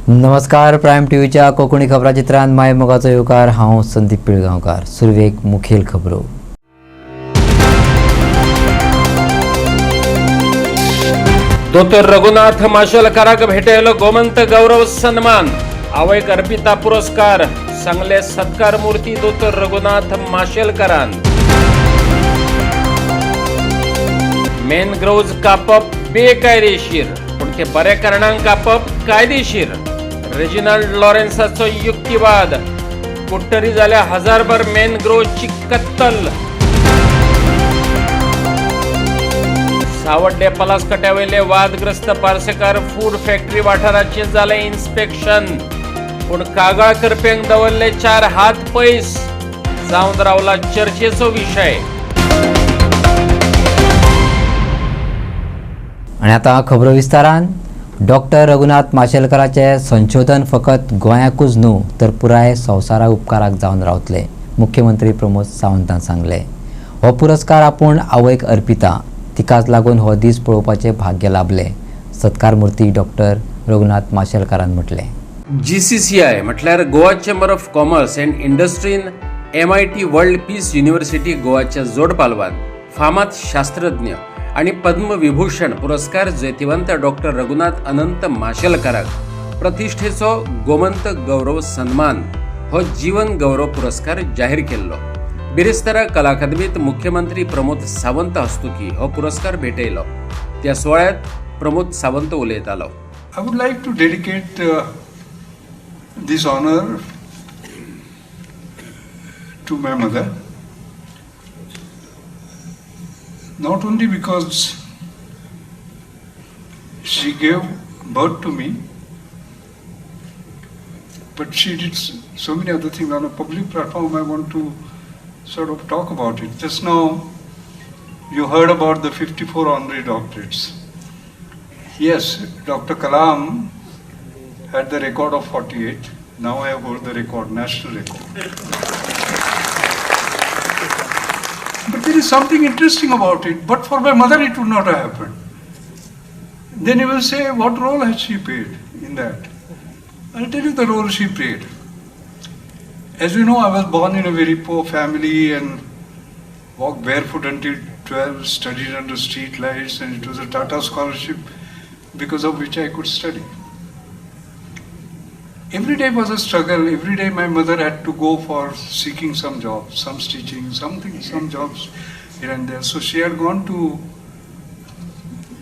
नमस्कार. प्रायम टीव्हीच्या कोकणी खबराचित्रांत मायमोगाचो येवकार. हांव संदीप पिळगांवकार. सुरवेक मुखेल खबरो. दोतोर रघुनाथ माशेलकाराक भेटयलो गोमंत गौरव सन्मान. आवयक अर्पिता पुरस्कार. सांगले सत्कार मूर्ती दोतोर रघुनाथ माशेलकारान. मॅनग्रोव्ज कापप बेकायदेशीर पूण ते बऱ्या कारणांक कापप कायदेशीर. रेजिनाल्ड लॉरेन्साचो युक्तिवाद. कुट्टरी जाल्या हजारभर मॅनग्रोव्जची कत्तल. सावड्डे पलासकट्यावयले वादग्रस्त पार्सेकार फूड फॅक्टरी वाठाराचे जाले इन्स्पेक्शन. पूण कागाळ करप्यांक दवरले 4 हात पयस. जावन रावला चर्चेचो विशय. आणि आता खबरो विस्तारान. डॉक्टर रघुनाथ माशेलकाराचे संशोधन फकत गोंयाकूच न्हू तर पुराय संवसारा उपकाराक जावन रावतले. मुख्यमंत्री प्रमोद सावंतान सांगले. हो पुरस्कार आपूण आवयक अर्पिता. तिकाच लागून हो दीस पळोवपाचे भाग्य लाभले. सत्कार मूर्ती डॉक्टर रघुनाथ माशेलकारान म्हटले. GCCI म्हटल्यार Goa chamber of commerce and इंडस्ट्रीन MIT वर्ल्ड पीस युनिव्हर्सिटी गोवाच्या जोड पालवान फामाद शास्त्रज्ञ आणि पद्मविभूषण पुरस्कार जैतिवंत डॉक्टर रघुनाथ अनंत माशेलकाराक प्रतिष्ठेचो गोमंत गौरव सन्मान हो जीवन गौरव पुरस्कार जाहीर केल्लो. बिरेस्तारा कला अकादमीत मुख्यमंत्री प्रमोद सावंत हस्तुकी हो पुरस्कार भेटयलो. त्या सुवाळ्यात प्रमोद सावंत उलयतालो. I would like to dedicate this honor to my mother, not only because she gave birth to me, but she did so many other things. On a public platform, I want to sort of talk about it. Just now, you heard about the 54 honorary doctorates. Yes, Dr. Kalam had the record of 48. Now I hold the record, national record. But there is something interesting about it. But for my mother, it would not have happened. Then you will say, what role has she played in that? I'll tell you the role she played. As you know, I was born in a very poor family and walked barefoot until 12, studied under street lights, and it was a Tata scholarship because of which I could study. Every day was a struggle. Every day my mother had to go for seeking some jobs, some stitching, some jobs here and there. So she had gone to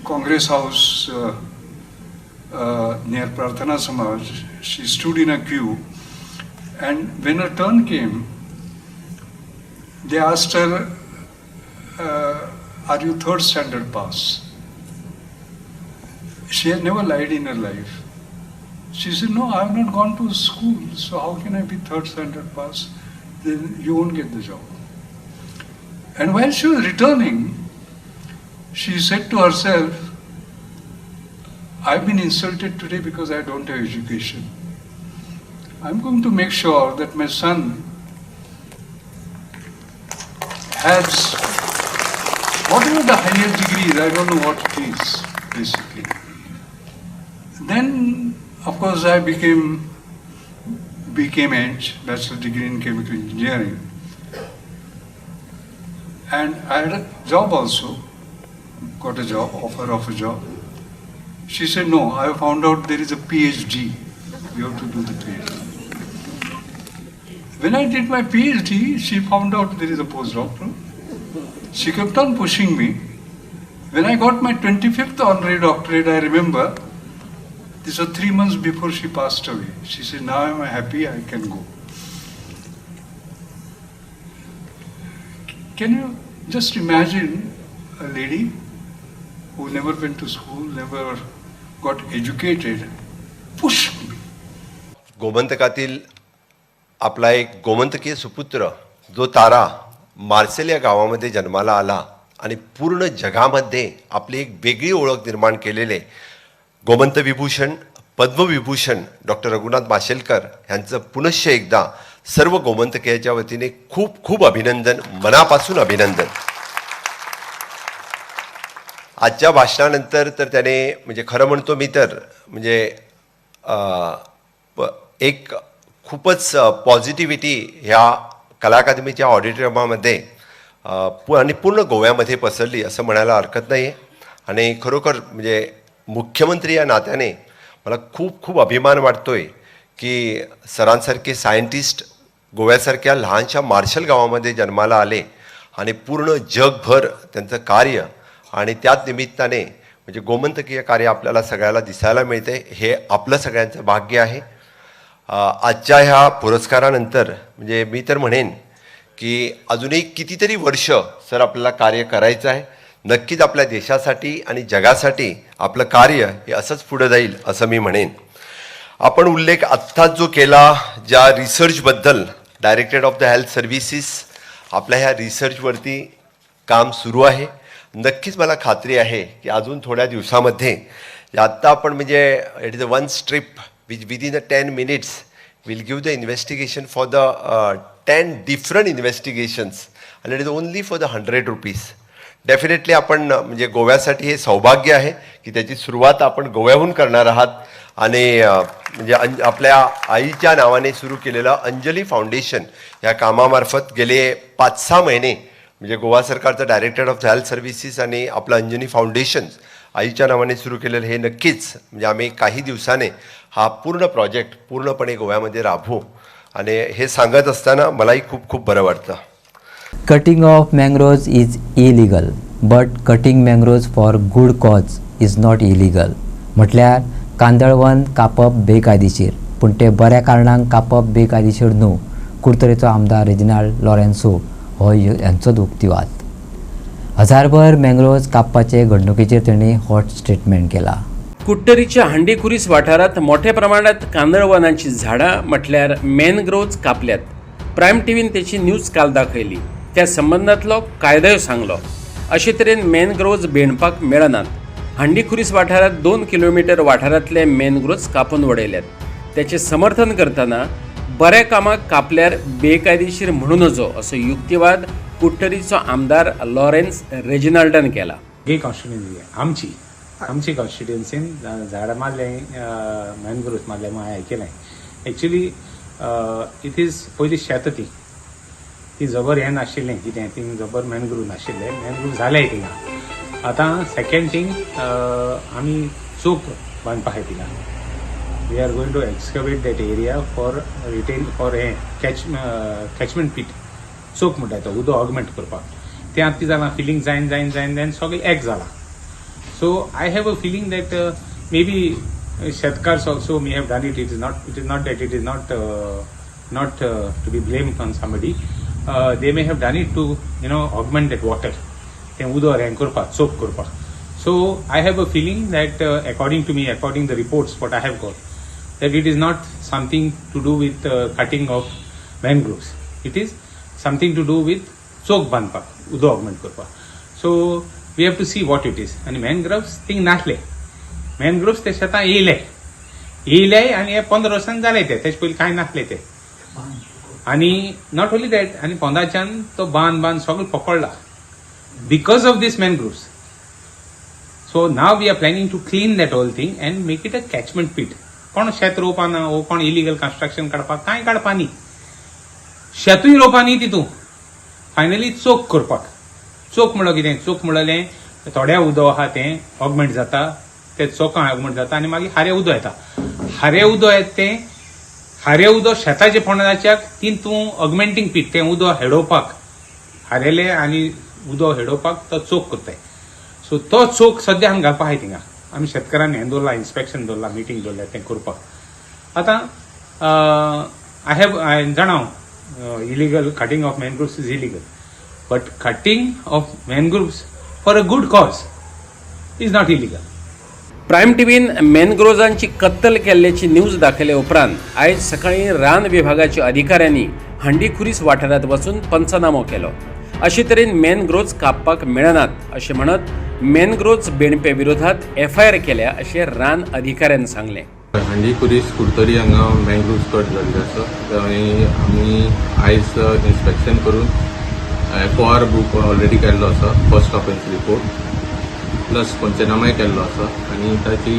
Congress House near Prarthana Samaj. She stood in a queue, and when her turn came, they asked her, are you third standard pass? She had never lied in her life. She said, no, I have not gone to school, so how can I be third standard pass? Then you won't get the job. And while she was returning, she said to herself, I've been insulted today because I don't have education. I'm going to make sure that my son has whatever the higher degree is, I don't know what it is, basically. Then, of course, I became Eng, bachelor degree in chemical engineering. And I had a job also, got a job, offer of a job. She said, no, I have found out there is a PhD. You have to do the PhD. When I did my PhD, she found out there is a postdoctoral. She kept on pushing me. When I got my 25th honorary doctorate, I remember, this was 3 months before she passed away. She said, now am I happy, I can go. Can you just imagine a lady who never went to school, never got educated, pushed me. गोमंतकातील आपला एक गोमंतकीय सुपुत्र जो तारा मार्सेल या गावामध्ये जन्माला आला आणि पूर्ण जगामध्ये आपली एक वेगळी ओळख निर्माण केलेले गोमंत विभूषण पद्मविभूषण डॉक्टर रघुनाथ माशेलकर यांचं पुनश्च एकदा सर्व गोमंतकीयाच्या वतीने खूप खूप अभिनंदन, मनापासून अभिनंदन. आजच्या भाषणानंतर तर त्याने म्हणजे खरं म्हणतो मी तर म्हणजे एक खूपच पॉझिटिव्हिटी ह्या कला अकादमीच्या ऑडिटोरियमामध्ये आणि पूर्ण गोव्यामध्ये पसरली असं म्हणायला हरकत नाही आहे. आणि खरोखर म्हणजे मुख्यमंत्री या नात्याने मला खूप खूप अभिमान वाटतोय की सरांसारखे सायंटिस्ट गोव्यासारख्या लहानशा मार्शल गावामध्ये जन्माला आले आणि पूर्ण जगभर त्यांचं कार्य आणि त्याच निमित्ताने म्हणजे गोमंतकीय कार्य आपल्याला सगळ्याला दिसायला मिळते. हे आपलं सगळ्यांचं भाग्य आहे. आजच्या ह्या पुरस्कारानंतर म्हणजे मी तर म्हणेन की अजूनही कितीतरी वर्ष सर आपल्याला कार्य करायचं आहे. नक्कीच आपल्या देशासाठी आणि जगासाठी आपलं कार्य हे असंच पुढं जाईल असं मी म्हणेन. आपण उल्लेख आत्ताच जो केला ज्या रिसर्चबद्दल, directorate of the health services आपल्या ह्या रिसर्चवरती काम सुरू आहे. नक्कीच मला खात्री आहे की अजून थोड्या दिवसामध्ये आत्ता आपण म्हणजे it is a one strip which within 10 minutes will give the investigation for the 10 different investigations आणि it is only for the 100 rupees. Definitely आपण म्हणजे गोव्यासाठी हे सौभाग्य आहे की त्याची सुरुवात आपण गोव्याहून करणार आहात. आणि म्हणजे आपल्या आईच्या नावाने सुरू केलेलं अंजली फाउंडेशन या कामामार्फत गेले 5-6 महिने म्हणजे गोवा सरकारचं directorate of the health services आणि आपलं अंजनी फाउंडेशन आईच्या नावाने सुरू केलेलं हे नक्कीच म्हणजे आम्ही काही दिवसाने हा पूर्ण प्रोजेक्ट पूर्णपणे गोव्यामध्ये राबवू. आणि हे सांगत असताना मलाही खूप खूप बरं वाटतं. Cutting of mangroves is illegal, but cutting mangroves for good cause is not illegal. म्हटल्यार कांदळवन कापप बेकायदेशीर, पूण ते बऱ्या कारणांक कापप बेकायदेशीर न्हू. कुडतरेचो आमदार रेजिनाल्ड लॉरेन्सो हो यांचोच उक्तिवाद. हजारभर मँग्रोव्ज कापपाचे घडणुकेचेर तेणी हॉट स्टेटमेंट केला. कुट्टरीच्या हांडीखुरीस वाठारात मोठ्या प्रमाणात कांदळवनांची झाडां म्हटल्यार मॅनग्रोव्ज कापल्यात. प्रायम टीव्हीन त्याची न्यूज काल दाखयली. त्या संबंधातलो कायदो सांगलो. अशे तरेन मॅनग्रोव्ज बेणपाक मेळनात. हांडीखुरीस वाठारात 2 किलोमीटर वाठारांतले मॅनग्रोव्ज कापून उडयल्यात. त्याचे समर्थन करतना बऱ्या कामाक कापल्यार बेकायदेशीर म्हणू नजो असो युक्तिवाद कुट्टरीचो आमदार लॉरेन्स रेजिनाल्डान केला. कॉन्स्टिट्युएन्सी आमची कॉन्स्टिट्युएन्सीन झाडां मारले, मॅनग्रोव्ज मारले म्हूण हांवें आयकलें. एक्चुली इट इज पयलीं शेत ती जबर हें नाशिल्लें कितें, थिंग जबर मॅनग्रोव्ज नाशिल्ले. मॅनग्रोव्ज जाले थिंगा. आतां सेकेंड थिंग आमी चोक बांदपाक जाय थिंगा. We are going to excavate that area for retain for हें कॅचमेंट पीट. चोक म्हणटा तो उदक ऑगमेंट करपाक. तें आतां कितें जालां, फिलींग जायन जायन जायन जायन सगळें एक जाला. So I have a feeling that maybe Shetkars also may have done it. It is not that it is not to be blamed on somebody. They may have done it to augment that water. Then udo rank korpa, soak korpa. So I have a feeling that according to me, according the reports what I have got, that it is not something to do with cutting of mangroves. It is something to do with soak banpa, udo augment korpa. So we have to see what it is. आणि मॅनग्रोव्ज thing नासले. मॅनग्रोव्ज ते शेतां येयले आनी हे 15 वर्सांनी जाले. तेचे पयलीं कांय नासले ते. आनी नॉट ओन्ली दॅट, आनी 15च्यान तो बांद सगळें पकडला because of these mangroves. So now we are planning to clean that whole thing and make it a catchment pit. कोण शेत रोवपा ना, वो कोण इलिगल कन्स्ट्रक्शन काडपाक कांय काडपा न्ही. शेतूय रोवपा न्ही तितू. फायनली चोक करपाक. चोक म्हणलो कितें, चोक म्हणलें थोड्या उदो आहा तें ऑगमेंट जाता, ते चोकां ऑगमेंट जाता आनी मागीर हारें उदो येता. हारें उदो येता तें हारें उदो शेताचे फोंडाच्याक तितून ऑगमेंटींग पीट तें उदो हेडोवपाक, हारेले आनी उदो हेडोवपाक तो चोक करताय. सो तो चोक सद्या आमी घालपा आहाय थिंगा. आमी शेतकारांनी हें दवरला, इन्स्पेक्शन दवरला, मिटींग दवरल्या तें करपाक. आतां हांवें जाणाव illegal cutting of mangroves is illegal. But cutting of mangroves for a good cause is not illegal. Prime टीव्हीन मॅनग्रोव्जांची कत्तल केल्ल्याची न्यूज दाखयले उपरांत आयज सकाळी रान विभागाच्या अधिकाऱ्यांनी हांडीखुरीस वाठारांत वचून पंचनामो केलो. अशे तरेन मॅनग्रोव्ज कापपाक मेळनात अशें म्हणत मॅनग्रोव्ज बेणपे विरोधात FIR केल्या अशें रान अधिकाऱ्यान सांगलें. हांडीखुरीस कुडतरी हांगा मॅनग्रोव्ज कट जाल्ले आसा आनी आमी आयज इन्स्पेक्शन करून FOR बूक ऑलरेडी केल्लो आसा, फर्स्ट ऑफेन्स रिपोर्ट प्लस पंचनामाय केल्लो आसा आनी ताची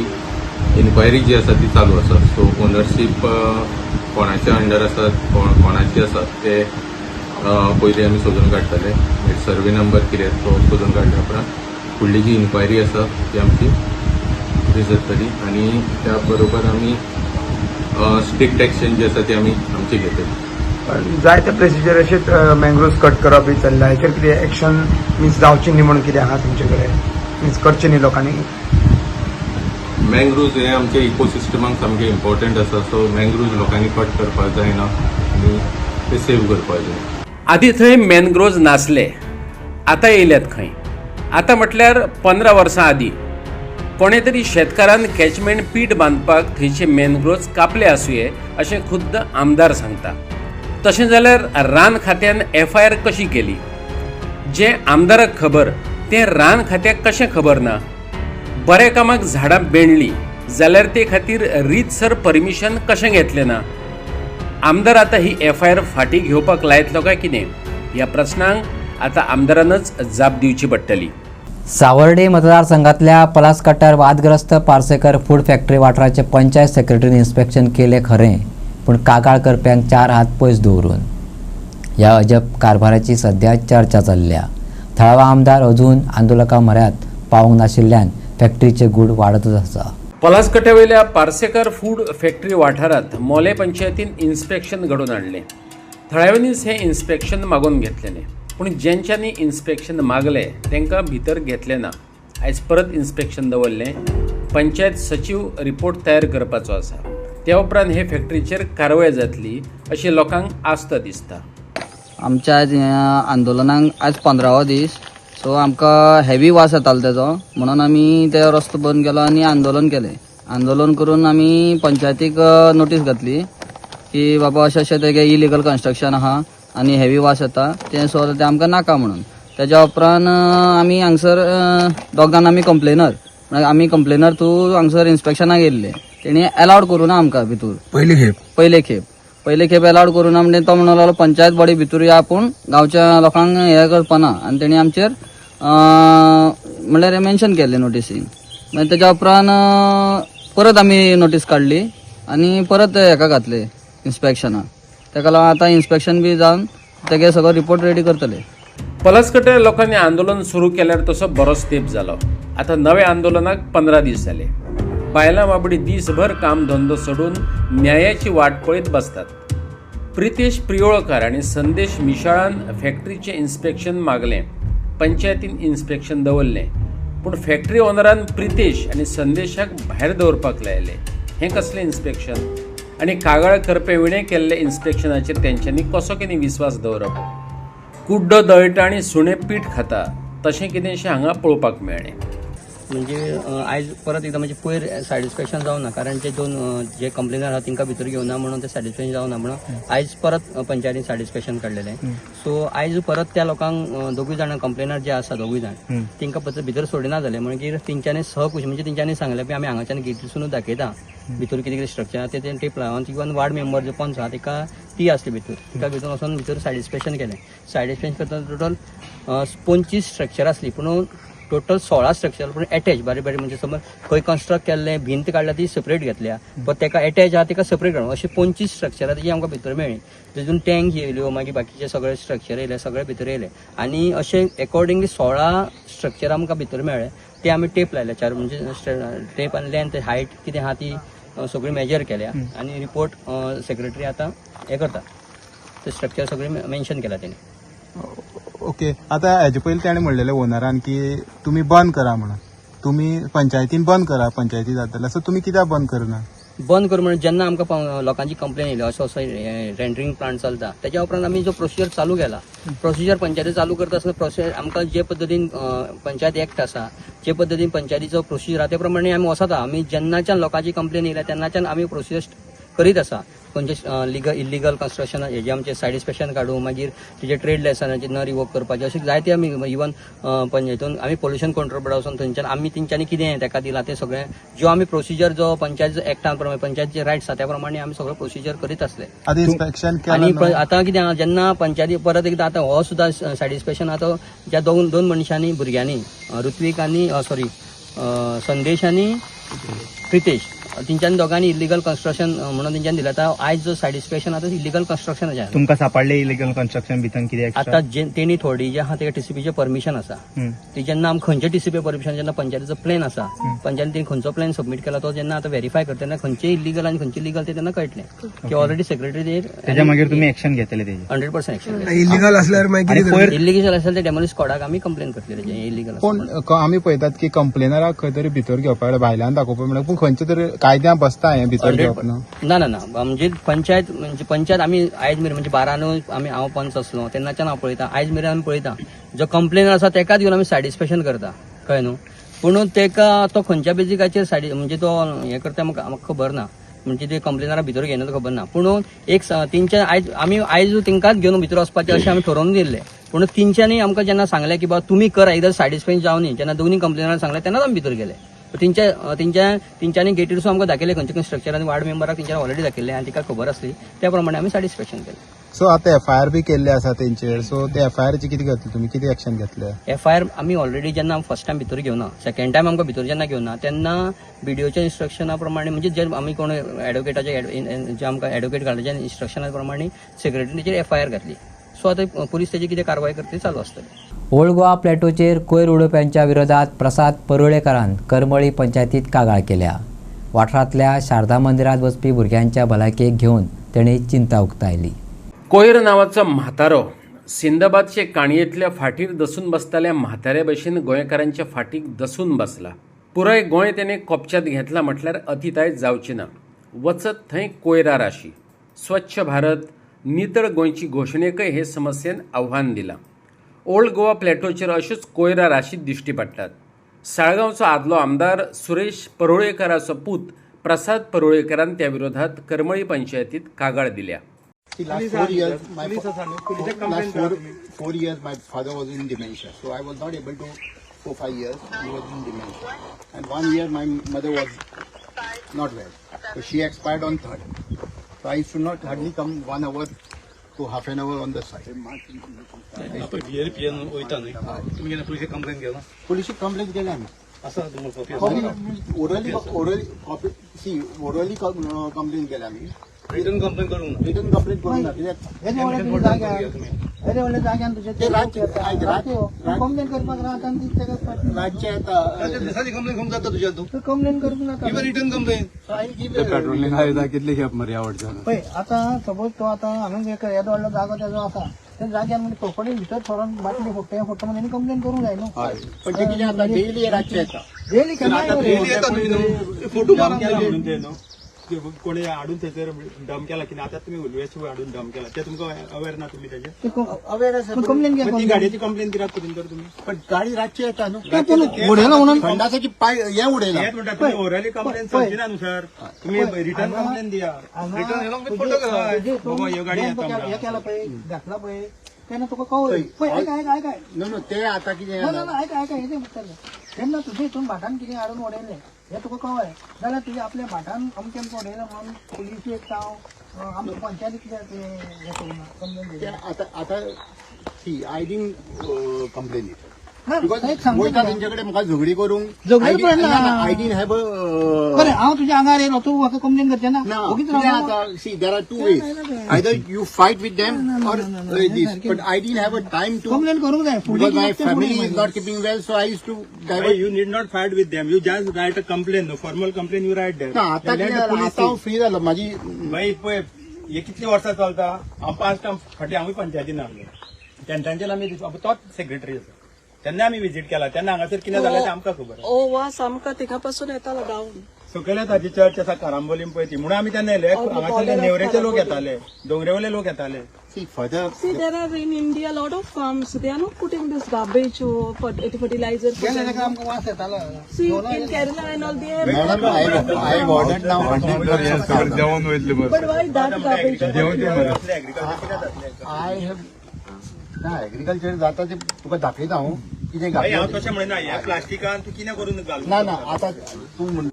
इन्क्वायरी जी आसा ती चालू आसा. सो ओनरशीप कोणाचे अंडर आसात कोणाचे आसात ते पयलीं आमी सोदून काडटले. सर्वे नंबर कितें तो सोदून काडल्या उपरांत फुडली जी इन्क्वायरी आसा ती आमची फुडें जातली आनी त्या बरोबर आमी स्ट्रिक्ट एक्शन जी आसा ती आमी आमची घेतली. जायते प्रोसिजर अशेंच मँग्रोव्स कट करप बी चल्ला. हेचेर कितें एक्शन मीन्स जावची न्ही म्हणून कितें आहा तुमचे कडेन? मीन्स करचे न्ही लोकांनी? मँग्रोव्ज हे आमच्या इकोसिस्टमाक सामके इम्पॉर्टंट आसा. सो मँग्रोव्ज लोकांनी कट करपाक जायना आनी ते सेव करपाक जाय. आधी थंय मॅनग्रोव्ज नासले, आतां येयल्यात खंय. आतां म्हटल्यार 15 वर्सां आदीं कोणे तरी शेतकारान कॅचमेंट पीट बांदपाक थंयचे मॅनग्रोव्ज कापले आसुये अशें खुद्द आमदार सांगता. तशें जाल्यार रान खात्यान FIR कशी केली? जें आमदाराक खबर तें रान खात्याक कशें खबर ना? बऱ्या कामाक झाडां बेंडली जाल्यार ते खातीर रीतसर परमिशन कशें घेतलें ना? आमदार आतां ही FIR फाटीं घेवपाक लायतलो काय कितें? ह्या प्रस्नांक आतां आमदारानच जाप दिवची पडटली. सावर्डे मतदारसंघातल्या पलासकट्ट्यार वादग्रस्त पार्सेकर फूड फॅक्टरी वाठाराचे पंचायत सेक्रेटरीन इन्स्पेक्शन केलें खरें, पूण कागाळ करप्यांक 4 हात पयस दवरून. ह्या अजब कारभाराची सध्या चर्चा चल्ल्या. थळावा आमदार अजून आंदोलकां म्हऱ्यांत पावूंक नाशिल्ल्यान फॅक्टरीचे गूड वाडतच आसा. पलासकट्ट्यावयल्या पार्सेकर फूड फॅक्टरी वाठारांत मोले पंचायतीन इन्स्पेक्शन घडोवन हाडलें. थळाव्यांनीच हें इन्स्पेक्शन मागून घेतलेलें, पूण ज्यांच्यांनी इन्स्पेक्शन मागलें तांकां भितर घेतलें ना. आयज परत इन्स्पेक्शन दवरलें. पंचायत सचिव रिपोर्ट तयार करपाचो आसा. त्या उपरांत हे फॅक्टरीचेर कारवाय जातली अशी लोकांक आस्त दिसता. आमच्या आयज आंदोलनाक आयज 15वो दीस. सो आमकां हेवी वास येतालो तेजो, म्हणून आमी ते रस्तो बंद केलो आनी आंदोलन केलें. आंदोलन करून आमी पंचायतीक नोटीस घातली की बाबा अशें अशें तेगे इलिगल कन्स्ट्रक्शन आहा आनी हेवी वास येता तें सो तें आमकां नाका म्हणून. तेज्या उपरांत आमी हांगसर दोगांन आमी कंप्लेनर थ्रू हांगसर इन्स्पेक्शनाक येयल्ले. तेणी अलावड करूं ना आमकां भितूर. पयले खेप अलावड करूं ना म्हणजे तो म्हणून लागलो पंचायत बॉडी भितूर या, पूण गांवच्या लोकांक हें करपाना. आनी तेणी आमचेर म्हणल्यार मेन्शन केल्लें नोटिसीन. मागीर तेज्या उपरांत परत आमी नोटीस काडली आनी परत हेका घातले इन्स्पेक्शनाक. तेका लागून आतां इन्स्पेक्शन बी जावन तेगे सगळो रिपोर्ट रेडी करतले. पलासकट्ट्या लोकांनी आंदोलन सुरू केल्यार तसो बरोच तेंप जालो. आतां नव्या आंदोलनाक 15 दीस जाले. बायलां बाबडी दीसभर काम धंदो सोडून न्यायाची वाट पळयत बसतात. प्रितेश प्रियोळकार आनी संदेश मिशाळान फॅक्टरीचें इन्स्पेक्शन मागलें. पंचायतीन इन्स्पेक्शन दवरलें, पूण फॅक्टरी ओनरान प्रितेश आनी संदेशाक भायर दवरपाक लायलें. हें कसलें इन्स्पेक्शन? आनी कागाळ करपे विणें केल्ले इन्स्पेक्शनाचेर तेंच्यांनी कसो कितें विस्वास दवरप? कुड्डो दळटा आनी सुणें पीठ खाता तशें कितेंशें हांगा पळोवपाक मेळ्ळें. म्हणजे आयज परत एकदां म्हणजे पयर सॅटिस्फॅक्शन जावना, कारण ते दोन जे कंप्लेनर आहा तांकां भितर घेवना म्हणून ते सॅटिस्फॅक्शन जावना म्हणून आयज परत पंचायतीन सॅटिस्फॅक्शन काडलेलें. सो आयज परत त्या लोकांक दोगूय जाणां कंप्लेनर जे आसा दोगूय जाण तांकां भितर सोडिना जालें. म्हणजे तेंच्यांनी सहकुश म्हणजे तेंच्यांनी सांगलें की आमी हांगाच्यान गेटीसून दाखयता भितर कितें कितें स्ट्रक्चर ते टेप लावन इवन वार्ड मेंबर जो पंच आहा तिका ती आसली भितर, तिका भितर वचून भितर सॅटिस्फॅक्शन केलें. सॅटिस्फॅक्शन करता टोटल 25 स्ट्रक्चर आसली, पूण टोटल 16 स्ट्रक्चर पूण अटॅच बारीक बारीक. म्हणजे समज खंय कन्स्ट्रक्ट केल्लें भिंत काडल्या ती सेपरेट घेतल्या, पण तेका अटॅच आहा तिका सेपरेट काडून अशी 25 स्ट्रक्चरां जी आमकां भितर मेळ्ळी. तितून टँक येयल्यो, मागीर बाकीचे सगळे स्ट्रक्चर येयले, सगळे भितर येयले. आनी अशें एकॉर्डिंगली 16 स्ट्रक्चर आमकां भितर मेळ्ळे. ते आमी टेप लायल्या चार, म्हणजे टेप आनी लेंथ हायट कितें आहा ती सगळी मेजर केल्या आनी रिपोर्ट सेक्रेटरी आतां हें करता. ते स्ट्रक्चर सगळे मेन्शन केला तेणी. ओके. आता हेजे पयलीं ताणें म्हणलेलें ओनरान की तुमी बंद करा म्हणून. तुमी पंचायतीन बंद करा, पंचायती जातले. सो तुमी कित्याक बंद करना? बंद करून म्हणजे जेन्ना आमकां लोकांची कंप्लेन येयली असो असो रेंडरिंग प्लांट चलता, तेज्या उपरांत आमी जो प्रोसिजर चालू केला. प्रोसिजर पंचायती चालू करता आसतना प्रोसिजर आमकां जे पद्दतीन पंचायत एक्ट आसा, जे पद्दतीन पंचायतीचो प्रोसिजर आहा ते प्रमाणे आमी वसता. आमी जेन्नाच्यान लोकांची कंप्लेन येयल्या तेन्नाच्यान आमी प्रोसिजर करीत आसा. खंयचे इलिगल कन्स्ट्रक्शन हेजे आमचे सॅटिस्फॅक्शन काडूं, मागीर तुजे ट्रेड लायसन्साचे न रिवोक करपाचे, अशें जायते आमी इवन पंचायतीन आमी पोल्युशन कंट्रोल बोर्डा वचून थंयच्यान आमी तेंच्यांनी कितें ताका दिलां तें सगळें जो आमी प्रोसिजर जो पंचायत एक्टा प्रमाणे पंचायतीचे रायट्स आसा त्या प्रमाणे आमी सगळो प्रोसिजर करीत आसले. आनी आतां कितें जेन्ना पंचायती परत एकदां आतां हो सुद्दां सॅटिस्फॅक्शन आतां ज्या दोन मनशांनी भुरग्यांनी ऋत्वीक आनी संदेश आनी प्रितेश तेंच्यांनी दोगांनी इलिगल कन्स्ट्रक्शन म्हणून तेंच्यांनी दिलें आतां आयज जो सॅटिस्फॅक्शन आतां इलिगल कन्स्ट्रक्शनाचें आसा. तुमकां सापडले इलिगल कन्स्ट्रक्शन भितर कितें आतां तेणी थोडी जे आहा तेका टीसीपीचे परमिशन आसा ती जेन्ना आमकां खंयचे टीसीपी परमिशन जेन्ना पंचायतीचो प्लॅन आसा पंचायतीन तेणी खंयचो प्लॅन सबमीट केला तो जेन्ना आतां व्हेरीफाय करता तेन्ना खंयचे इलिगल आनी खंयचे लिगल ते तेन्ना कळटलें की ऑलरेडी सेक्रेटरी त्याच्या मागीर तुम्ही एक्शन घेतले तेजे 100% एक्शन. इलिगल असल्यावर मागीर इलिगल असेल ते डेमोलिश स्क्वॉडाक आमी कंप्लेन करतले तेजे इलिगल. पण आमी पळयतात की कंप्लेनराक खंय तरी भितर घेवपाक भायल्यान दाखोवपाक म्हणल्यार पूण खंयच्या तरी कायद्यां बसता हें भितर घेवप ना. ना म्हणजे पंचायत आमी आयज मेरेन म्हणजे 12 न्हू आमी हांव पंच आसलो तेन्नाच्यान हांव पळयता आयज मेरेन आमी पळयता जो कंप्लेनर आसा तेकाच घेवन आमी सॅटिस्फॅक्शन करता कळ्ळें न्हू. पूण तेका तो खंयच्या बेजिकाचेर म्हणजे तो हें करता म्हाका खबर ना म्हणजे ते कंप्लेनरा भितर घेयना तो खबर ना. पूण एक तेंच्या आयज तेंकाच घेवन भितर वचपाचें अशें आमी ठरोवन दिल्लें. पूण तेंच्यांनी आमकां जेन्ना सांगलें की बाबा तुमी करा इधर सॅटिस्फाय जावनी जेन्ना दोन्ही कंप्लेनरांक सांगलें तेन्नाच आमी भितर गेले. तेंच्यांनी गेटीर आमकां दाखयलें खंयच्या स्ट्रक्चर आनी वार्ड मेंबराक तेंच्यांनी ऑलरेडी दाखयलें आनी तिका खबर आसली त्या प्रमाणे आमी सॅटिस्फॅक्शन केलें. सो आता एफआयआर बी केल्ले आसा तेंचेर सो ते एफआयआरची कितें घेतले तुमी कितें एक्शन घेतले? एफआयआर आमी ऑलरेडी जेन्ना फर्स्ट टायम भितर घेवना सेकंड टायम आमकां भितर जेन्ना घेवना तेन्ना बीडीओच्या इन्स्ट्रक्शना प्रमाणे म्हणजे जे आमी कोण एडवोकेटाचे जे आमकां एडवोकेट घालण्याच्या इन्स्ट्रक्शना प्रमाणे सेक्रेटरीन तेचेर एफआयआर घातली. सो आतां पुलीस तेजी कितें कारवाय करता चालू आसतली. ओल्ड गोवा प्लॅटोचेर कोयर उडोवप्यांच्या विरोधात प्रसाद परुळेकरान करमळी पंचायतीत कागाळ केल्या. वाठारांतल्या शारदा मंदिरात वचपी भुरग्यांच्या भलायकेक घेवन तेणी चिंता उक्तायली. कोयर नांवाचो म्हातारो सिंदाबादचे काणयेंतल्या फाटीर दसून बसताल्या म्हाताऱ्या भशेन गोंयकारांच्या फाटीक दसून बसला. पुराय गोंय तेणे कोपच्यात घेतला म्हटल्यार अतिताय जावची ना. वचत थंय कोयरा राशी. स्वच्छ भारत नितळ गोंयची घोशणेकय हे समस्येन आव्हान दिलां. ओल्ड गोवा प्लॅटोचेर अश्योच कोयरा राशी दिश्टी पडटात. साळगांवचो आदलो आमदार सुरेश परुळेकराचो पूत प्रसाद परुळेकरान त्या विरोधात करमळी पंचायतीत कागाळ दिल्या. Last 4 years, my father was in dementia, so I was not able to. For 5 years, he was in dementia, and 1 year my mother was not well, so she expired on 3rd. So I should not hardly come 1 hour to half an hour on the side. Police complaint केला आम्ही. orally complaint केला आम्ही. Return complaint करून कितली खेप मरे आवडटा आता सपोज तो आता हांवें एक येदो व्हडलो जागो तेजो आसा त्या जाग्यार म्हणजे प्रॉपर्टी भितर थोडोन बाटली फोडटा हें फोडटा म्हणून कंप्लेन करूंक जाय न्हू. पण ते कितें जाता डेली रातचे येता. डेली केन्ना फोटो मारून केला म्हणून ते न्हू कोणी हाडून थंयसर डम केला की आता तुम्ही वेस्ट हाडून डम केला ते तुमकां अवेअर ना तुम्ही त्याचे अवेअर आसा कंप्लेन पण ती गाडयेची कंप्लेन कित्याक करून तर तुम्ही पण गाडी रातची येता न्हू. उडयला म्हणून थंडासाची पाय हें उडयला. हेच म्हणटा तुम्ही ओरली कंप्लेन चलची ना न्हू सर तुम्ही रिटर्न कंप्लेन दिया. रिटर्न फोटो बाबा ह्यो गाडी येता हे केला पळय घातला पळय तेन्ना तुका कळय पळय आयक न्हू ते आता कितें आयक हें म्हणटलें तेन्ना तुजे हितून भाटान कितें हाडून उडयलें हें तुका कळय जाल्यार तुजे आपल्या भाटान अमकें उडयलें म्हणून पुलिस एक जावं आमच्या पंचायती कितें हें करूना कंप्लेन आता see I didn't complain it. Because वयता तेंच्याकडे म्हाका झगडी करूंक आय डिडंट हॅव बरें हांव तुज्या आंगार येयलो तूं म्हाका कंप्लेन करचें ना. See there are 2 ways. Either you fight with them or this. But I didn't have a time to complain करूंक जाय because my family is not keeping well, so I used to divert. You need not fight with them. You just write a complaint. No formal complaint you write there. ना आता हांव free जालो माझी मागीर पळय हे कितली वर्सां चलता हांव 5 टायम फाटी हांवूय पंचायतीन आहलो तेंच्यांचेर आमी तोच सेक्रेटरी आसा तेन्ना आमी विजीट केला तेन्ना हांगासर कितें जालें तें आमकां खबर वास आमकां थिंगा पासून येतालो गांवून सकयल्या ताची चर्च आसा कारांबोलीम पळय ती म्हणून आमी तेन्ना येले हांगासरले नेवरेचे लोक येताले डोंगरेवयले लोक येताले. see further. See, there are in India a lot of farms. They are not putting this garbage or fertilizer. See, in Kerala and all, they have. Madam, I have ordered now 100. But why that garbage? I have. ना agriculture जाता ते तुका दाखयता हांव कितें घातलें. तशें म्हणना ह्या प्लास्टिकान तूं कितें करून घाल ना आता तूं म्हण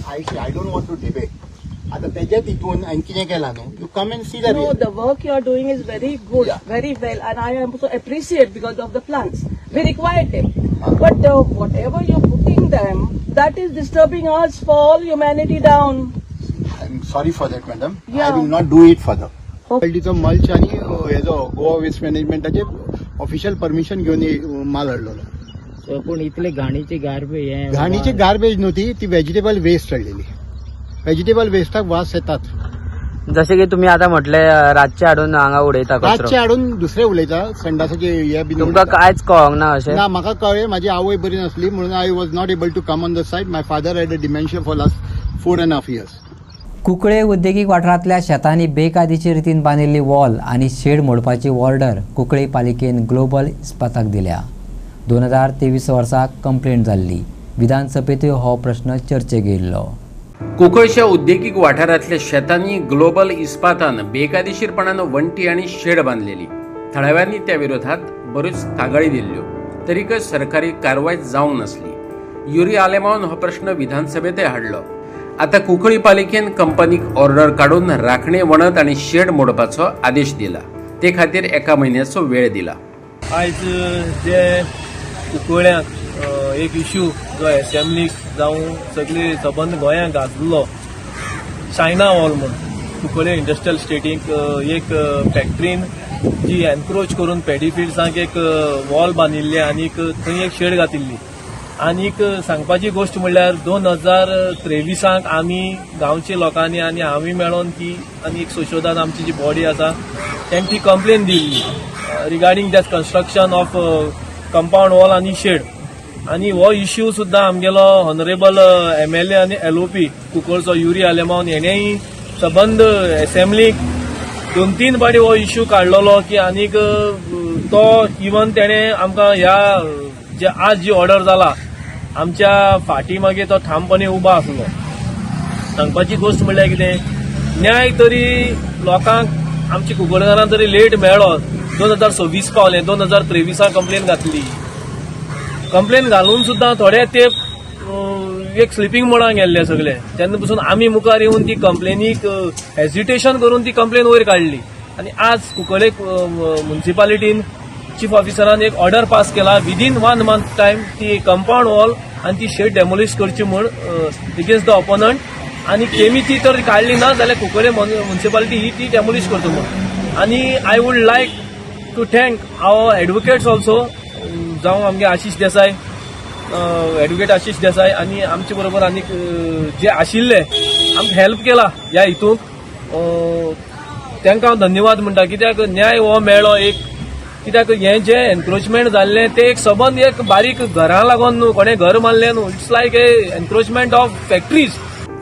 I don't want to debate. आता तेच्यात हितून हांवें कितें केलां न्हू you come and see the. No, the work you are doing is very good, very well, and I am so appreciate because of the plants. We require them, but whatever you're putting them, That is disturbing us for all humanity down. I'm sorry for that, madam. Yeah. I will not do it further. मुन्सिपाल्टीचो mulch आणि हेजो Goa waste मॅनेजमेंटाचे official permission घेवन माल हाडलेलो. पूण इतले घाणीची garbage घाणीची garbage नव्हती, ती व्हेजिटेबल वेस्ट हाडलेली. व्हेजिटेबल वेस्टाक वास येतात. जसे की तुम्ही आता म्हटले रातचे हाडून हांगा उडयता रातचे हाडून दुसरे उलयता संडासाचे हे बी. तुमकां कांयच कळोंक ना अशें? ना, म्हाका कळ्ळें म्हाजी आवय बरी नासली म्हणून I was not able to come on the site. My father had a dementia for last 4.5 years. Cuncolim उद्देगीक वाठारांतल्या शेतांनी बेकायदेशीर रितीन बांदिल्ली वॉल आनी शेड मोडपाची ऑर्डर कुंकळे पालिकेन ग्लोबल इस्पाताक दिल्या. 2023 वर्सा कंप्लेंट जाल्ली. विधानसभेंतूय हो प्रश्न चर्चेक येयल्लो. कुंकळच्या उद्देगीक वाठारांतल्या शेतांनी ग्लोबल इस्पातान बेकायदेशीरपणान वण्टी आनी शेड बांदलेली. थळाव्यांनी त्या विरोधात बऱ्योच कागाळी दिल्ल्यो, तरीकय सरकारी कारवाय जावंक नासली. युरी आलेमावन हो प्रश्न विधानसभेंतय हाडलो. आता कुंकळी पालिकेन कंपनीक ऑर्डर काडून राखणे वणत आनी शेड मोडपाचो आदेश दिला. ते खातीर 1 म्हयन्याचो वेळ दिला. आयज जे कुंकळ्यांक एक इश्यू जो असेंब्लीक जावं सगळे सबंद गोंयांक गाजलो, चायना वॉल म्हणून कुंकळे इंडस्ट्रियल स्टेटीक एक फॅक्टरीन जी एनक्रोच करून पॅडीफिल्ड्सांक एक वॉल बांदिल्ली आनीक थंय एक शेड घातिल्ली. आनीक सांगपाची गोष्ट म्हणल्यार 2023 आमी गांवच्या लोकांनी आनी हांवें मेळोन ती आनी एक संशोधन आमची जी बॉडी आसा तेंक ती complain Delhi regarding that construction of compound wall आनी शेड. आनी हो इश्यू सुद्दां आमगेलो ऑनरेबल MLA आनी LOP कुंकळचो युरी आलेमावन हेणेंय सबंद असेंब्लीक 2-3 फावटी हो इश्यू काडलेलो की आनीक तो इवन तेणें आमकां ह्या जे आज जी ऑर्डर जाला आमच्या फाटी मागीर तो ठामपणे उबा आसलो. सांगपाची गोष्ट म्हणल्यार कितें, न्याय तरी लोकांक आमच्या कुंकळकारांक तरी लेट मेळ्ळो. 2026 पावले, 2023 कंप्लेन घातली. कंप्लेन घालून सुद्दां थोडे ते एक स्लिपींग मोडाक गेल्ले सगळे. तेन्ना पसून आमी मुखार येवन ती कंप्लेनीक हेजिटेशन करून ती कंप्लेन वयर काडली. आनी आज कुंकळे म्युन्सिपालिटीन चीफ ऑफिसरान एक ऑर्डर पास केला विदिन 1 month टायम ती कंपाऊंड वॉल आनी ती शेड डेमोलिश करची म्हण एगेन्स्ट द ऑपोनंट. आनी तेमी ती तर काडली ना जाल्यार कुंकळे म्युन्सिपालिटी ही ती डेमोलिश करता म्हण. आनी I would like to thank our advocates also, जावं आमगे आशिश देसाय, एडवोकेट आशिश देसाय आनी आमचे बरोबर आनीक जे आशिल्ले आमकां हेल्प केला ह्या हितूंक. तांकां हांव धन्यवाद म्हणटा, कित्याक न्याय हो मेळ्ळो एक. कित्याक हें जे एनक्रोचमेंट जाल्लें ते एक सबंद एक बारीक घरां लागून न्हू, कोणें घर मारलें न्हू, it's like a encroachment of factories.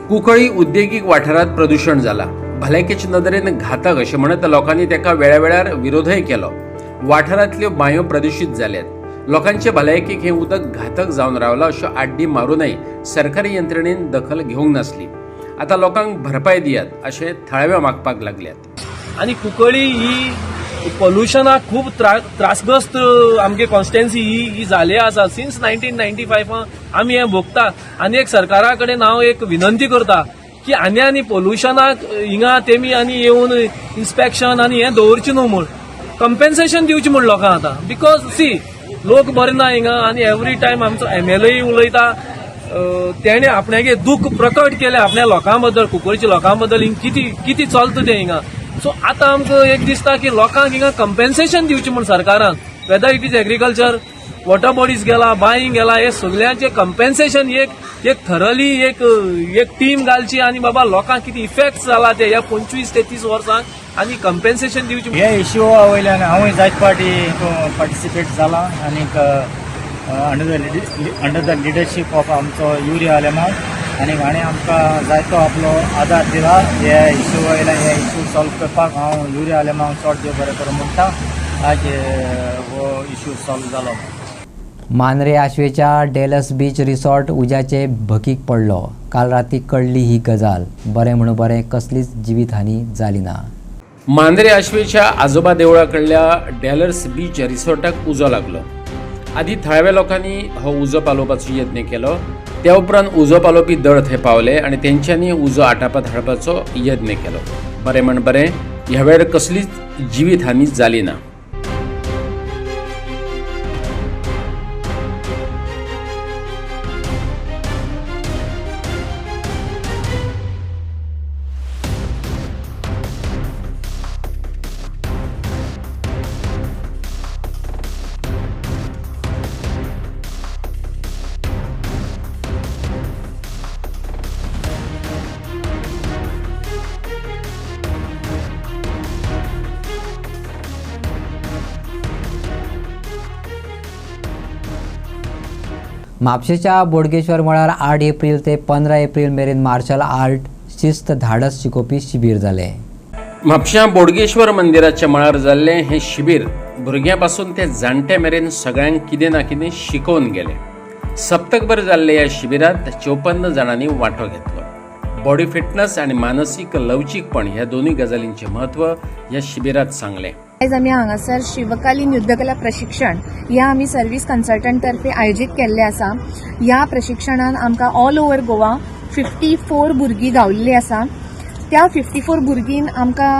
Cuncolim उद्देगीक वाठारांत प्रदूषण जाला, भलायकेचे नदरेन घातक अशें म्हणत लोकांनी तेका वेळावेळार विरोधय केलो. वाठारांतल्यो बांयो प्रदूशीत जाल्यात. लोकांचे भलायकेक हें उदक घातक जावन रावला अश्यो आड्डी मारूनय सरकारी यंत्रणेन दखल घेवंक नासली. आता लोकांक भरपाय दियात अशें थळाव्या मागपाक लागल्यात. आनी कुंकळी ही पोल्युशनाक खूब त्रासग्रस्त आमगे कॉन्स्टिट्युएन्सी ही जाली आसा. सिन्स 1995 आमी हें भोगता. आनी एक सरकारा कडेन हांव एक विनंती करता की आनी पोल्युशनाक हिंगा तेमी आनी येवन इन्स्पेक्शन आनी हें दवरचें न्हू म्हूण, कंपेन्सेशन दिवचें म्हूण लोकांक आतां. बिकॉज सी लोक बरे ना हिंगा आनी एवरी टायम आमचो MLA उलयता. तेणें आपणागे दूख प्रकट केलें आपल्या लोकां बद्दल, कुंकळच्या लोकां बद्दल कितें चलता तें हिंगा. सो आतां आमकां एक दिसता की लोकांक हिंगा कंपेन्सेशन दिवचें म्हूण सरकारान, whether it is agriculture, water bodies गेला, बायींग गेला, हे सगळ्यांचे कंपेन्सेशन एक थरली एक टीम घालची आनी बाबा लोकांक कितें इफेक्ट जाला ते ह्या 25 ते 30 वर्सांक आनी कंपेन्सेशन दिवचें. हे इश्यू वयल्यान हांवूय जायत फावटी पार्टिसिपेट जाला आनीक अंडर द लिडरशीप ऑफ आमचो युरी आलेमांव आनी हाणें आमकां जायतो आपलो आदार दिला हे इश्यू वयल्यान. हे इश्यू सॉल्व करपाक हांव युरी आलेमांव चड देव बरें करूं म्हणटा. आज हो इश्यू सॉल्व जालो. मांद्रे आशवेच्या डेलस बीच रिसॉर्ट उज्याचे भकीक पडलो. काल राती कळली ही गजाल. बरें म्हणून बरें, कसलीच जिवीतहानी जाली ना. मांद्रे आशवेच्या आजोबा देवळाकडल्या डेलर्स बीच रिसॉर्टाक उजो लागलो. आदी थळाव्या लोकांनी हो उजो पालोवपाचो यत्न केलो. त्या उपरांत उजो पालोवपी दळ थंय पावले आनी तेंच्यांनी उजो आटापांत हाडपाचो यत्न केलो. बरें म्हण बरें, ह्या वेळार कसलीच जिवीतहानी जाली ना. म्हापशेच्या बोडगेश्वर मळार 8 एप्रिल ते 15 एप्रिल मेरेन मार्शल आर्ट शिस्त धाडस शिकोवपी शिबीर जालें. म्हापश्यां बोडगेश्वर मंदिराच्या मळार जाल्लें हें शिबीर भुरग्यां ते जाणट्या मेरेन सगळ्यांक कितें ना कितें शिकोवन गेलें. सप्तकभर जाल्ले ह्या शिबिरांत 54 जाणांनी वांटो घेतलो. बॉडी फिटनेस आनी मानसीक लवचीकपण ह्या दोनूय गजालींचें म्हत्व ह्या शिबिरांत सांगलें. आज आमी हांगासर शिवकालीन युद्धकला प्रशिक्षण ह्या आमी सर्व्हिस कन्सल्टंट तर्फे आयोजीत केल्लें आसा. ह्या प्रशिक्षणान आमकां ऑल ओव्हर गोवा 54 भुरगीं गावल्लीं आसा. त्या 54 भुरगींन आमकां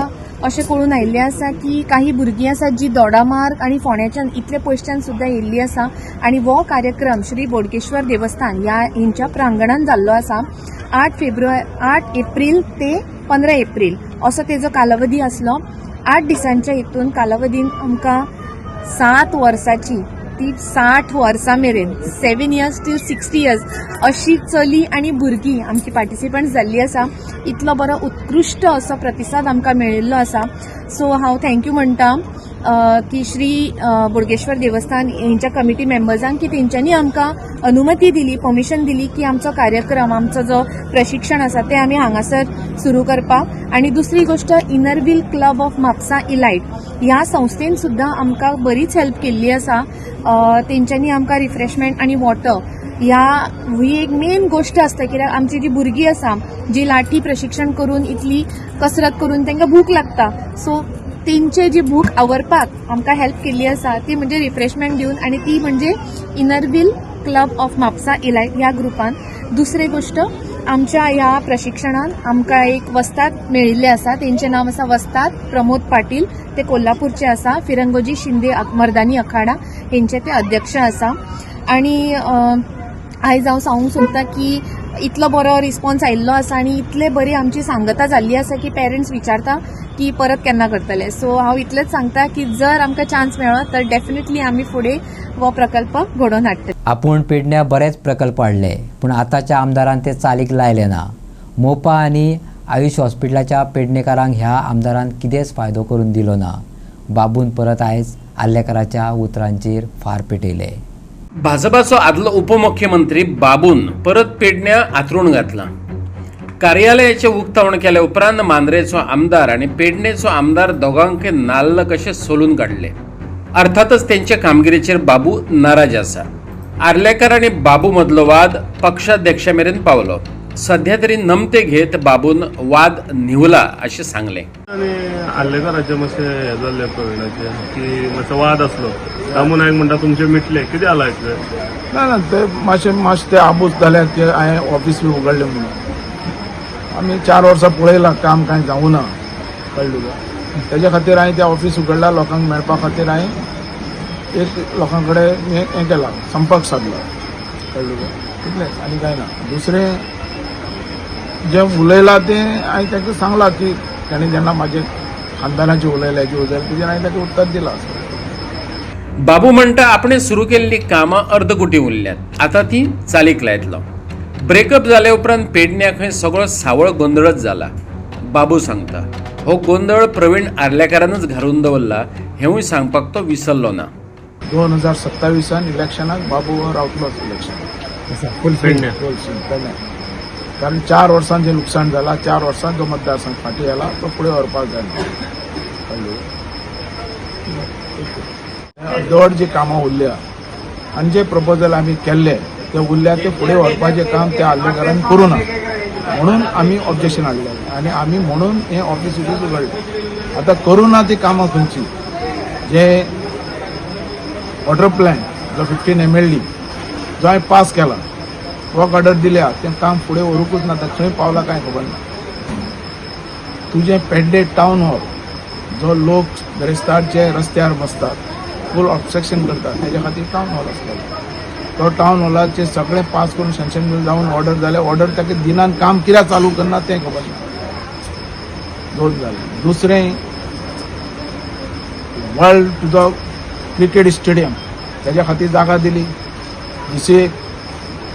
अशें कळून आयिल्लें आसा की काही भुरगीं आसात जी दोडामार्ग आनी फोंड्याच्यान इतले पयसच्यान सुद्दां येयल्लीं आसा आनी हो कार्यक्रम श्री बोडगेश्वर देवस्थान ह्या हेंच्या प्रांगणान जाल्लो आसा. 8 एप्रील ते 15 एप्रील असो तेजो कालावधी आसलो. 8 दिसांच्या हितून कालावधीन आमकां 7 वर्साची ती 60 वर्सां मेरेन 7 इयर्स टिल 60 इयर्स अशी चली आनी भुरगीं आमची पार्टिसिपंट जाल्ली आसा. इतलो बरो उत्कृश्ट असो प्रतिसाद आमकां मेळिल्लो आसा. सो हांव थँक्यू म्हणटा की श्री बोडगेश्वर देवस्थान हेंच्या कमिटी मेंबर्सांक की तेंच्यांनी आमकां अनुमती दिली, परमिशन दिली की आमचो कार्यक्रम, आमचो जो प्रशिक्षण आसा तें आमी हांगासर सुरू करपाक. आनी दुसरी गोश्ट इनरव्हील क्लब ऑफ म्हापसा इलायट ह्या संस्थेन सुद्दां आमकां बरीच हेल्प केल्ली आसा. तेंच्यांनी आमकां रिफ्रेशमेंट आनी वॉटर ही एक मेन गोश्ट आसता. कित्याक आमची जी भुरगीं आसा जी लाठी प्रशिक्षण करून इतली कसरत करून तांकां भूक लागता, सो तेंचे जी भूक आवरपाक आमकां हेल्प केल्ली आसा ती म्हणजे रिफ्रेशमेंट दिवन, आनी ती म्हणजे इनरव्हील क्लब ऑफ म्हापसा इलायट ह्या ग्रुपान. दुसरी गोश्ट आमच्या ह्या प्रशिक्षणान आमकां एक वस्ताद मेळिल्ले आसा. तेंचें नांव आसा वस्ताद प्रमोद पाटील. ते कोल्हापूरचे आसा. फिरंगोजी शिंदे मर्दानी अखाडा हेंचे ते अध्यक्ष आसा. आनी आयज हांव सांगूंक सोदतां की इतलो बरो रिस्पॉन्स आयिल्लो आसा आनी इतले बरी आमची सांगता जाल्ली आसा की पेरंट्स विचारता की परत केन्ना करतले. सो हांव इतलेंच सांगता की जर आमकां चान्स मेळ्ळो तर डेफिनेटली आमी फुडें हो प्रकल्प घडोवन हाडटले. आपूण पेडण्या बरेच प्रकल्प हाडले, पूण आतांच्या आमदारान ते चालीक लायले ना. मोपा आनी आयुष हॉस्पिटलाच्या पेडणेकारांक ह्या आमदारान कितेंच फायदो करून दिलो ना. बाबून परत आयज आल्लेकाराच्या उतरांचेर फार पेटयले. भाजपाचो आदलो उपमुख्यमंत्री बाबून परत पेडण्या आथरूण घातला. कार्यालयाचे उक्तावण केल्या उपरांत मांद्रेचो आमदार आनी पेडणेचो आमदार दोगांक नाल्ल कशे सोलून काडले. अर्थातच तेंचे कामगिरीचेर बाबू नाराज आसा. आर्लेकर आनी बाबू मदलो वाद पक्षाध्यक्षा मेरेन पावलो. सध्या तरी नमते घेत बाबून वाद निवला अशें सांगलें. आनी आर्लेकराचे मातशें हें जाल्लें प्रवीणाचें की मातसो वाद आसलो. रामू नायक म्हणटा तुमचे मिटले, कितें जाला इतलें? ना ते मातशें ते आबूज जाल्यार ते हांवें ऑफीस बी उगडलें म्हणून आमी 4 वर्सां पळयलां, काम कांय जावूं ना. कळ्ळें तुका? तेज्या खातीर हांवें तें ऑफीस उगडलां. लोकांक मेळपा खातीर हांवें एक लोकां कडेन हें केलां, संपर्क सादला. कळ्ळें तुका? तितलेंच आनी कांय ना. दुसरें जें उलयलां तें हांवें ताका सांगलां की ताणें जेन्ना म्हाजे खानदानाचें उलयल्याचें तेजेर हांवें ताका उत्तर दिलां. बाबू म्हणटा आपणे सुरू केल्ली कामां अर्दकुटी उरल्यात, आतां ती चालीक लायतलो. ब्रेकअप जाल्या उपरांत पेडण्याक खंय सगळो सावळ गोंधळच जाला. बाबू सांगता हो गोंधळ प्रवीण आर्लेकरानच घालून दवरला हेंवूय सांगपाक तो विसरलो ना. 2027 इलेक्शनाक बाबू रावतलोच इलेक्शन कारण 4 वर्सांचें लुकसाण जाला. 4 वर्सांत जो मतदारसंघ फाटी गेला तो फुडें व्हरपाक जाय. अर्दवट जी कामां उरल्या आनी जे प्रपोजल आमी केल्ले ते उरल्या ते फुडें व्हरपाचें काम त्या आर्लेकरान करूं ना म्हणून आमी ऑब्जेक्शन हाडलें आनी आमी म्हणून हें ऑफीस उगडलें. आतां करूं ना ती कामां खंयची. जे वॉटर प्लॅन जो 15 MLD जो हांवें पास केला, वर्क ऑर्डर दिल्या, तें काम फुडें व्हरूंकूच ना. खंय पावला कांय खबर ना. तुजें पेड्डे टावन हॉल जो लोक बेरेस्तारचे रस्त्यार बसतात, फूल ऑब्स्ट्रक्शन करतात, तेज्या खातीर टावन हॉल आसतलो. तो टावन हॉलाचें सगळें पास करून सँक्शन जावन ऑर्डर जाल्यार ऑर्डर ताका दिनान काम कित्याक चालू करना तें खबर ना. दोन जालें. दुसरें वर्ल्ड तुजो क्रिकेट स्टेडियम तेज्या खातीर जागा दिली.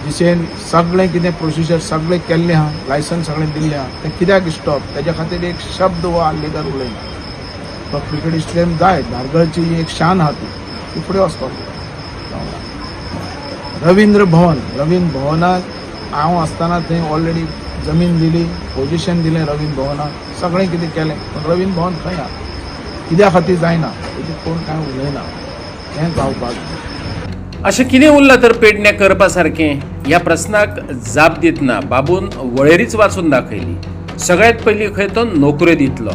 दिसेन सगळें कितें प्रोसिजर सगळें केल्लें आहा, लायसन्स सगळें दिल्लें आहा. तें कित्याक स्टॉप तेज्या खातीर एक शब्द हो आर्लेकर उलयना. तो क्रिकेट स्टेडियम जाय, धारगळची एक शान आहा ती फुडें वचपाक. रवींद्र भवनाक हांव आसतना थंय ऑलरेडी जमीन दिली, पोजिशन दिलें रवींद्र भवनाक, सगळें कितें केलें, पण रवींद्र भवन खंय आहा, कित्या खातीर जायना हेजेर कोण कांय उलयना, हें जावपाक अशें कितें उरलां तर पेडण्या करपा सारकें ह्या प्रस्नाक जाप दितना बाबून वळेरीच वाचून दाखयली. सगळ्यात पयलीं खंय तो नोकऱ्यो दितलो,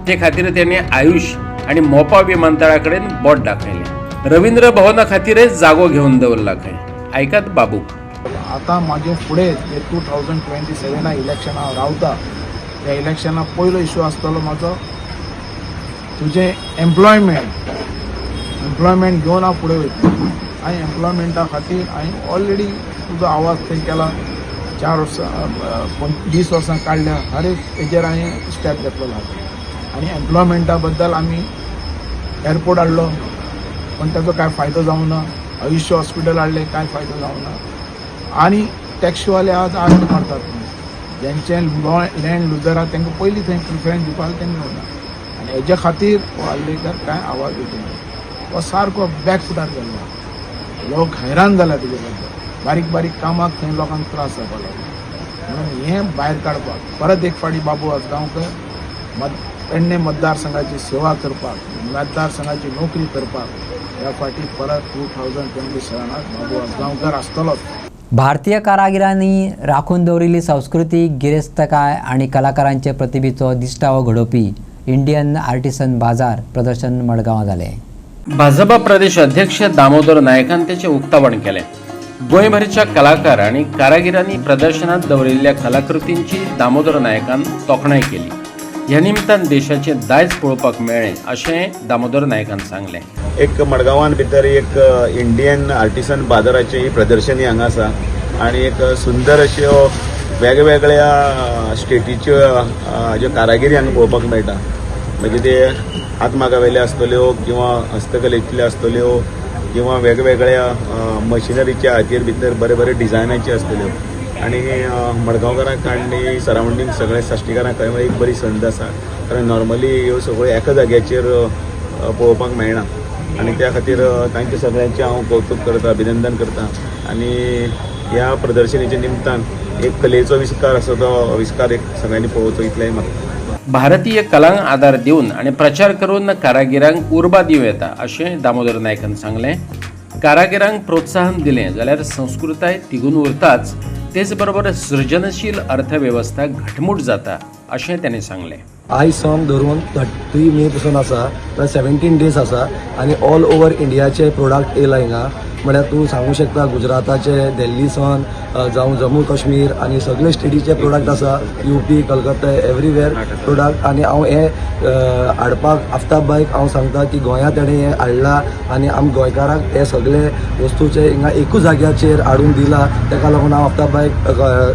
ते खातीर तेणें आयुष आनी मोपा विमानतळा कडेन बोट दाखयलें. रवींद्र भवना खातीरय जागो घेवन दवरला खंय. आयकात बाबूक. आतां म्हाजे फुडें 2027 इलेक्शना हांव रावता, त्या इलेक्शना पयलो इशू आसतलो म्हाजो तुजें एम्प्लॉयमेंट घेवन हांव फुडें वयता. हांवें एम्प्लॉयमेंटा खातीर हांवें ऑलरेडी तुजो आवाज थंय केला, 4 वर्सां 20 वर्सां काडल्या, हर एक हेजेर हांवें स्टेप घेतलो आसा. आनी एम्प्लॉयमेंटा बद्दल आमी एअरपोर्ट हाडलो, पण ताजो कांय फायदो जावं ना. आयुष्य हॉस्पिटल हाडलें, कांय फायदो जावं ना. आनी टॅक्सीवाले आज आर्ट मारतात, जेंचे लँड लुजर आहा तांकां पयलीं थंय प्रिफरन्स दिवपाक तेंगे ना. आनी हेजे खातीर हो हल्लेकार कांय आवाज दिवना. हो सारको बॅकफुटार गेल्लो, लोक हैरान जाला तेजे बद्दल. बारीक बारीक कामाक थंय लोकांक त्रास जावपाक लागले. म्हणून हें भायर काडपाक परत एक फावटी बाबू आसगांवकर पेडणे मतदारसंघाची सेवा करपाक, मतदारसंघाची नोकरी करपाक ह्या फावटी परत 2027 बाबू आसगांवकर आसतलोच. भारतीय कारागिरांनी राखून दवरिल्ली संस्कृती, गिरेस्तकाय आणि कलाकारांचे प्रतिभेचो दिश्टावो घडोवपी इंडियन आर्टिसन बाजार प्रदर्शन मडगांवां जालें. भाजपा प्रदेश अध्यक्ष दामोदर नायकान तेचें उक्तावण केलें. गोंयभरच्या कलाकार आनी कारागिरांनी प्रदर्शनात दवरिल्ल्या कलाकृतींची दामोदर नायकान तोखणाय केली. ह्या निमतान देशाचें दायज पळोवपाक मेळ्ळें अशें दामोदर नायकान सांगलें. एक मडगांवान भितर एक इंडियन आर्टिसन बाजाराची ही प्रदर्शनी हांगा आसा आनी एक सुंदर अश्यो वेगवेगळ्या स्टेटीच्यो ज्यो कारागिरी हांगा पळोवपाक मेळटा. म्हणजे ते हातमागावेल्यो आसतल्यो किंवा हस्तकलेंतल्यो आसतल्यो किंवा वेगवेगळ्या मशिनरीच्या हातीर भितर बरे बरे डिझायनाच्यो आसतल्यो. आनी मडगांवकारांक आनी सरावंडींग सगळ्या साश्टीकारांक एक बरी संद आसा, कारण नॉर्मली ह्यो सगळ्यो एका जाग्याचेर पळोवपाक मेळना. आनी त्या खातीर तांचे सगळ्यांचें हांव कौतुक करता, अभिनंदन करता. आनी ह्या प्रदर्शनीच्या निमतान एक कलेचो विस्कार आसा तो विस्कार एक सगळ्यांनी पळोवचो इतलेंय म्हाका. भारतीय कलांक आदार दिवन आनी प्रचार करून कारागिरांक उर्बा दिवं येता अशें दामोदर नायकान सांगलें. कारागिरांक प्रोत्साहन दिलें जाल्यार संस्कृताय तिगून उरताच, तेच बरोबर सृजनशील अर्थवेवस्था घटमूट जाता अशें ताणें सांगलें. आयज सावन धरून 30 मे पसून आसा, 17 डेज आसा आनी ऑल ओवर इंडियाचे प्रोडक्ट येयला हिंगा. म्हळ्यार तूं सांगूं शकता गुजराताचे, दिल्ली सावन जावं जम्मू काश्मीर आनी सगळे स्टेटीचे प्रोडक्ट आसा, UP, कलकत्ता एवरीवेर प्रोडक्ट. आनी हांव हे हाडपाक आफ्ताब बायक हांव सांगता की गोंयांत तेणें हें हाडला आनी आमी गोंयकारांक हे सगळे वस्तूचे हिंगा एकूच जाग्याचेर हाडून दिला. ताका लागून हांव आफ्ताब बायक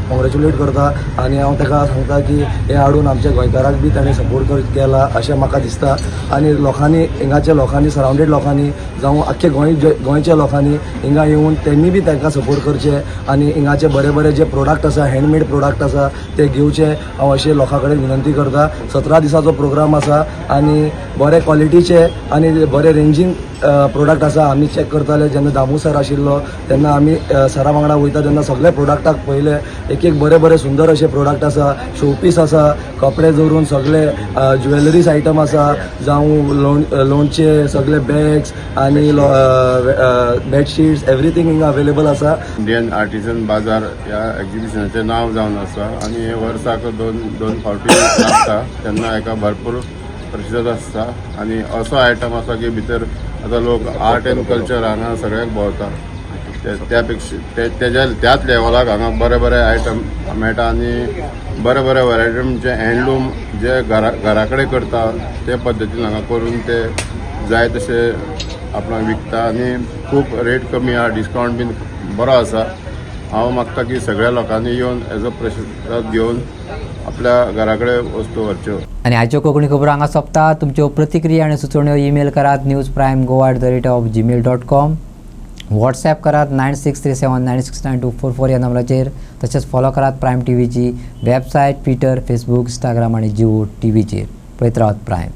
कॉंग्रेच्युलेट करता आनी हांव ताका सांगता की हे हाडून आमच्या गोंयकारांक बी ताणें सपोर्ट केला अशें म्हाका दिसता. आनी लोकांनी हिंगाच्या लोकांनी सरावंडेड लोकांनी जावं आख्खे गोंयच्या लोकांनी हिंगा येवन त्यांनी बी तांकां सपोर्ट करचे आनी हिंगाचे बरे बरे जे प्रोडक्ट आसा, हँडमेड प्रोडक्ट आसा ते घेवचे हांव अशें लोकां कडेन विनंती करता. 17 दिसाचो प्रोग्राम आसा आनी बरे क्वॉलिटीचे आनी बरे रेंजीन प्रोडक्ट आसा. आमी चॅक करताले जेन्ना दामू सर आशिल्लो तेन्ना आमी सरा वांगडा वयता तेन्ना सगळे प्रोडक्टाक पयले एक बरे बरे सुंदर अशे प्रोडक्ट आसा, शोपीस आसा, कपडे दवरून सगळे ज्वेलरीज आयटम आसा, जावं लोणचे सगळे बॅग्स आनी बेडशीट्स एवरीथींग हिंगा अवेलेबल आसा. इंडियन आर्टिसन बाजार ह्या एक्झिबिशनाचें नांव जावन आसा आनी हे वर्साक दोन फावटी लागता तेन्ना हेका भरपूर प्रतिसाद आसता. आनी असो आयटम आसा की भितर आतां लोक आर्ट एंड कल्चर हांगा सगळ्याक भोंवता, त्यापेक्षा त्याच लेवलाक हांगा बरे बरे आयटम मेळटा आनी बरे बरे वरायटीचे हँडलूम जे घरा कडेन करता ते पद्दतीन हांगा करून ते जाय तशे आपणाक विकता आनी खूब रेट कमी आहा, डिस्कावंट बीन बरो आसा. हांव मागता की सगळ्या लोकांनी येवन हेजो प्रतिसाद घेवन आपल्या घरा कडेन वस्तू व्हरच्यो. आनी आजच्यो कोंकणी खबरो हांगा सोंपता. तुमच्यो प्रतिक्रिया आनी सुचोवण्यो ईमेल करात newsprime@gmail.com. व्हॉट्सॲप करात 9637969244 ह्या नंबराचेर. तशेंच फॉलो करात प्रायम टीव्हीची वेबसायट, ट्विटर, फेसबुक, इंस्टाग्राम आनी जिओ टीव्हीचेर. पळयत रावत प्रायम.